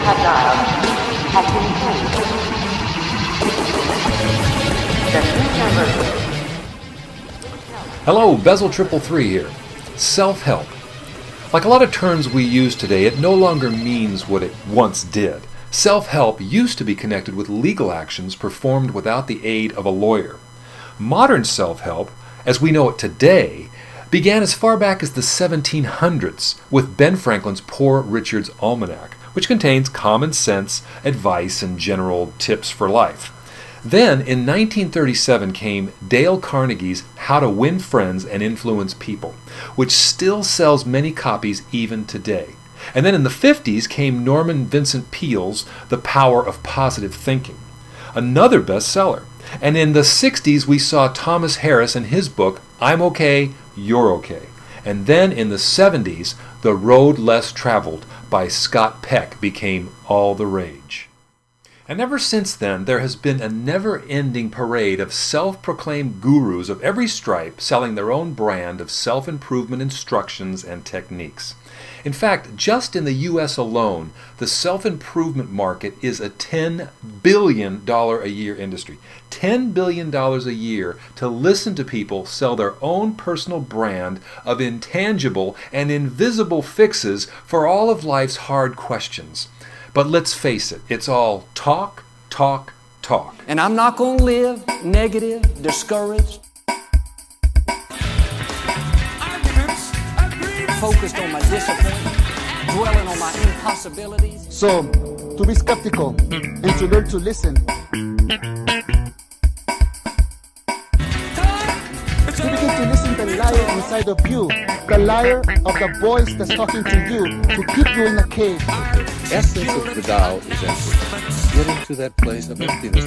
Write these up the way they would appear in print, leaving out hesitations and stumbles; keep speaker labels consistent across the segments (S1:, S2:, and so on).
S1: have dialed has been changed. The new number.
S2: Hello, Bezel 333 here. Self-help. Like a lot of terms we use today, it no longer means what it once did. Self-help used to be connected with legal actions performed without the aid of a lawyer. Modern self-help, as we know it today, began as far back as the 1700s with Ben Franklin's Poor Richard's Almanac, which contains common sense, advice, and general tips for life. Then, in 1937, came Dale Carnegie's How to Win Friends and Influence People, which still sells many copies even today. And then in the 50s came Norman Vincent Peale's The Power of Positive Thinking, another bestseller. And in the 60s, we saw Thomas Harris and his book, I'm Okay, You're Okay. And then in the 70s, The Road Less Traveled by Scott Peck became all the rage. And ever since then, there has been a never-ending parade of self-proclaimed gurus of every stripe selling their own brand of self-improvement instructions and techniques. In fact, just in the U.S. alone, the self-improvement market is a $10 billion a year industry. $10 billion a year to listen to people sell their own personal brand of intangible and invisible fixes for all of life's hard questions. But let's face it, it's all talk, talk, talk.
S3: And I'm not going to live negative, discouraged, focused on my disappointment, dwelling on my impossibilities.
S4: So, to be skeptical and to learn to listen. To begin to listen to the liar inside of you, the liar of the voice that's talking to you, to keep you in a cage.
S5: The essence of the Tao is empty. Get into that place of emptiness.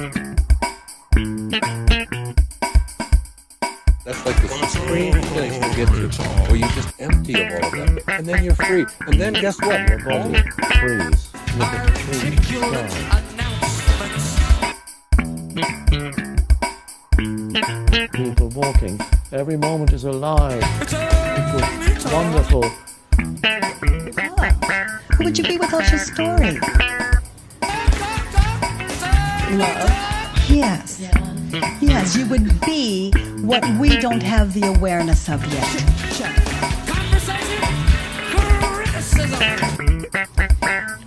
S5: That's like the supreme place to get to, where you just empty of all of that. And then you're free. And then guess what? You're going to freeze. Look at the trees.
S6: People walking. Every moment is alive. It was wonderful.
S7: Who would you be without your story? Love? Yes. Yes, you would be what we don't have the awareness of yet.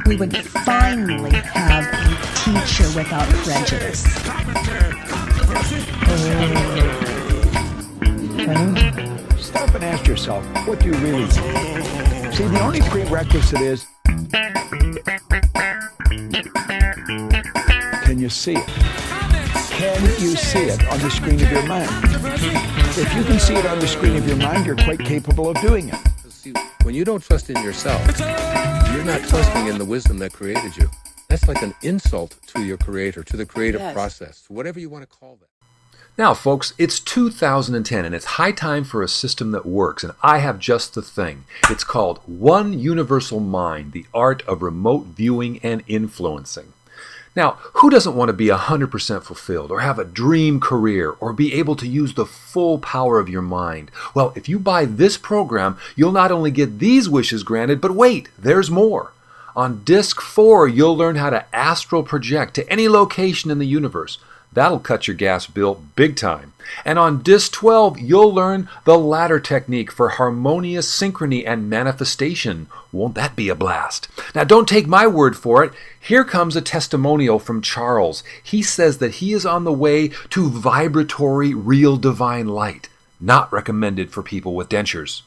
S7: We would finally have a teacher without prejudice.
S8: Stop and ask yourself, what do you really want? See, the only prerequisite is, can you see it? Can you see it on the screen of your mind? If you can see it on the screen of your mind, you're quite capable of doing it.
S5: See, when you don't trust in yourself, you're not trusting in the wisdom that created you. That's like an insult to your creator, to the creative process, whatever you want to call that.
S2: Now, folks, it's 2010, and it's high time for a system that works, and I have just the thing. It's called One Universal Mind, the art of remote viewing and influencing. Now, who doesn't want to be 100% fulfilled, or have a dream career, or be able to use the full power of your mind? Well, if you buy this program, you'll not only get these wishes granted, but wait, there's more. On Disc 4, you'll learn how to astral project to any location in the universe. That'll cut your gas bill big time. And on Disc 12, you'll learn the ladder technique for harmonious synchrony and manifestation. Won't that be a blast? Now, don't take my word for it. Here comes a testimonial from Charles. He says that he is on the way to vibratory, real divine light. Not recommended for people with dentures.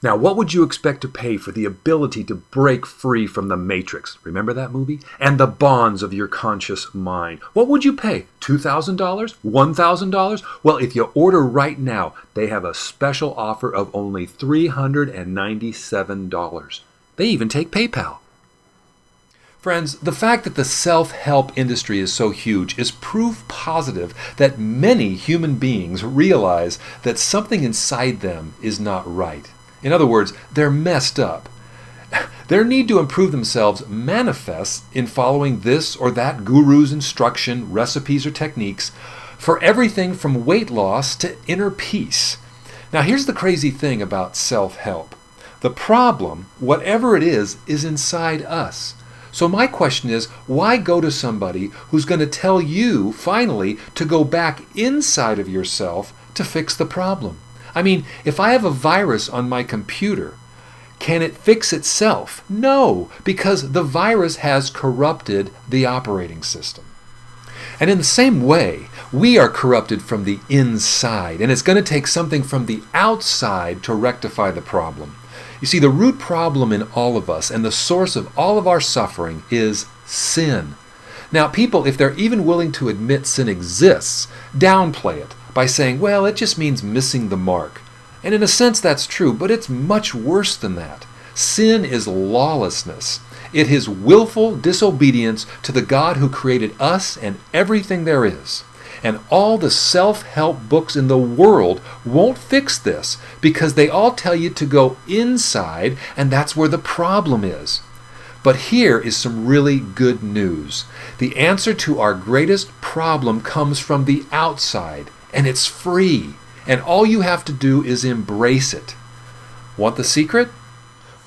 S2: Now, what would you expect to pay for the ability to break free from the Matrix? Remember that movie? And the bonds of your conscious mind. What would you pay? $2,000? $1,000? Well, if you order right now, they have a special offer of only $397. They even take PayPal. Friends, the fact that the self-help industry is so huge is proof positive that many human beings realize that something inside them is not right. In other words, they're messed up. Their need to improve themselves manifests in following this or that guru's instruction, recipes, or techniques for everything from weight loss to inner peace. Now, here's the crazy thing about self-help. The problem, whatever it is inside us. So my question is, why go to somebody who's going to tell you, finally, to go back inside of yourself to fix the problem? I mean, if I have a virus on my computer, can it fix itself? No, because the virus has corrupted the operating system. And in the same way, we are corrupted from the inside, and it's going to take something from the outside to rectify the problem. You see, the root problem in all of us and the source of all of our suffering is sin. Now, people, if they're even willing to admit sin exists, downplay it by saying, well, it just means missing the mark. And in a sense, that's true, but it's much worse than that. Sin is lawlessness. It is willful disobedience to the God who created us and everything there is. And all the self-help books in the world won't fix this because they all tell you to go inside, and that's where the problem is. But here is some really good news. The answer to our greatest problem comes from the outside, and it's free. And all you have to do is embrace it. Want the secret?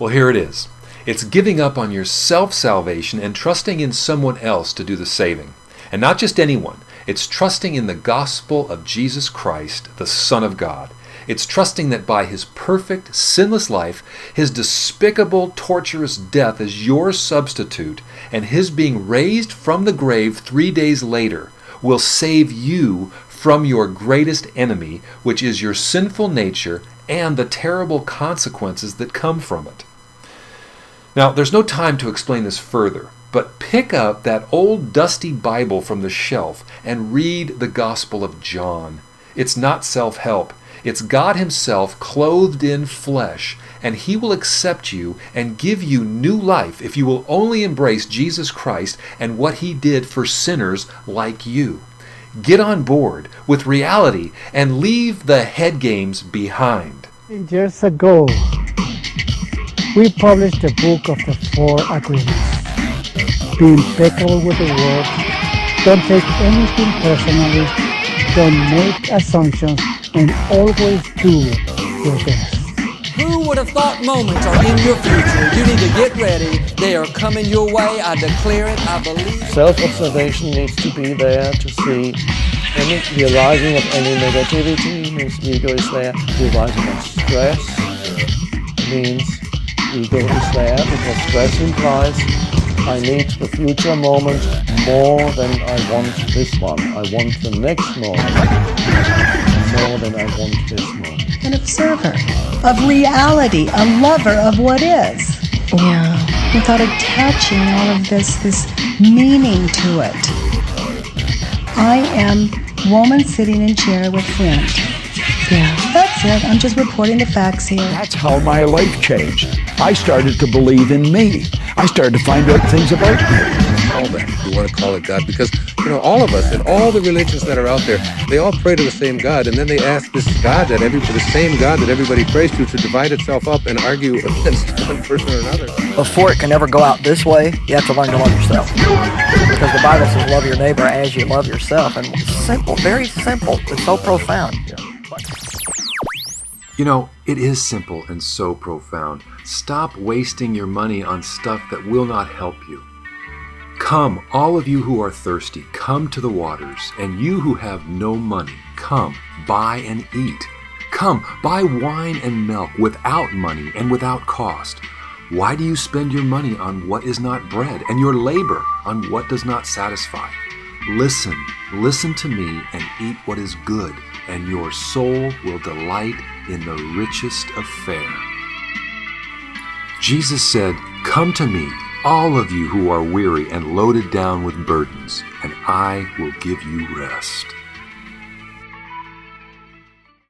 S2: Well, here it is. It's giving up on your self-salvation and trusting in someone else to do the saving. And not just anyone. It's trusting in the gospel of Jesus Christ, the Son of God. It's trusting that by His perfect, sinless life, His despicable, torturous death as your substitute, and His being raised from the grave 3 days later, will save you from your greatest enemy, which is your sinful nature and the terrible consequences that come from it. Now, there's no time to explain this further, but pick up that old dusty Bible from the shelf and read the Gospel of John. It's not self-help. It's God Himself clothed in flesh, and He will accept you and give you new life if you will only embrace Jesus Christ and what He did for sinners like you. Get on board with reality and leave the head games behind.
S6: Years ago, we published the book of the 4 agreements. Be impeccable with the word. Don't take anything personally. Don't make assumptions, and always do your best.
S3: Who would have thought moments are in your future? You need to get ready. They are coming your way. I declare it. I believe.
S6: Self-observation needs to be there to see the arising of any negativity. Means ego is there. The arising of stress means ego is there because stress implies I need the future moment more than I want this one. I want the next moment more than I want this moment.
S7: An observer of reality, a lover of what is. Yeah. Without attaching all of this meaning to it. I am woman sitting in chair with friend. Yeah. That's it. I'm just reporting the facts here.
S8: That's how my life changed. I started to believe in me. I started to find out things about me.
S5: Call that, if you want to call it God, because all of us and all the religions that are out there, they all pray to the same God, and then they ask this God the same God that everybody prays to divide itself up and argue against one person or another.
S9: Before it can ever go out this way, you have to learn to love yourself. Because the Bible says love your neighbor as you love yourself, and it's simple, very simple. It's so profound.
S2: It is simple and so profound. Stop wasting your money on stuff that will not help you. Come, all of you who are thirsty, come to the waters, and you who have no money, come, buy and eat. Come, buy wine and milk without money and without cost. Why do you spend your money on what is not bread, and your labor on what does not satisfy? Listen to me and eat what is good, and your soul will delight in the richest of fare. Jesus said, "Come to me, all of you who are weary and loaded down with burdens, and I will give you rest."